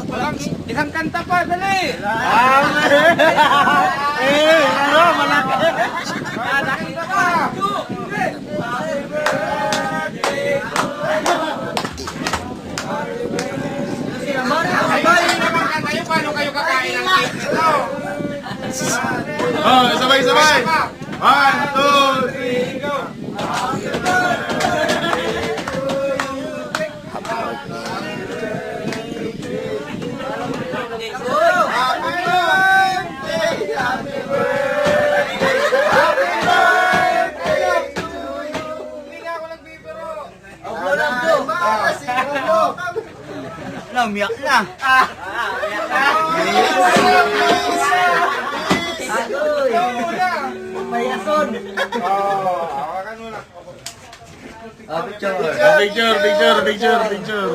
Isang kanta pa, dali! Ano, malaki. Malaki ka pa! Kayo, paano kayo kakain ng cake nito? Oh, sabay-sabay. 1, 2, 3, go. Ano, umiyak na. Mayason. Hawakan mo na. Picture. Picture.